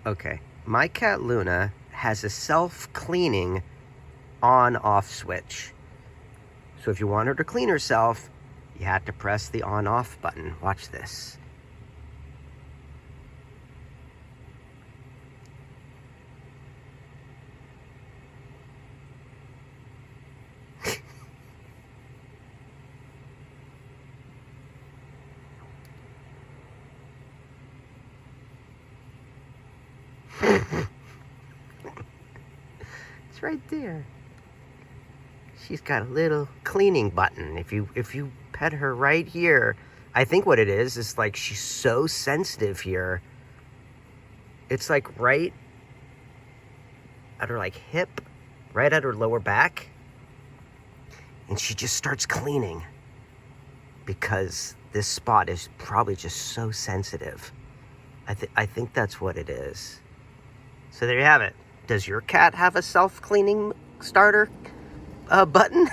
Okay, my cat Luna has a self-cleaning on-off switch. So if you want her to clean herself, you have to press the on-off button. Watch this. It's right there. She's got a little cleaning button. If you pet her right here, I think what it is like she's so sensitive here. It's like right at her like hip, right at her lower back. And she just starts cleaning because this spot is probably just so sensitive. I think that's what it is. So there you have it. Does your cat have a self-cleaning starter button?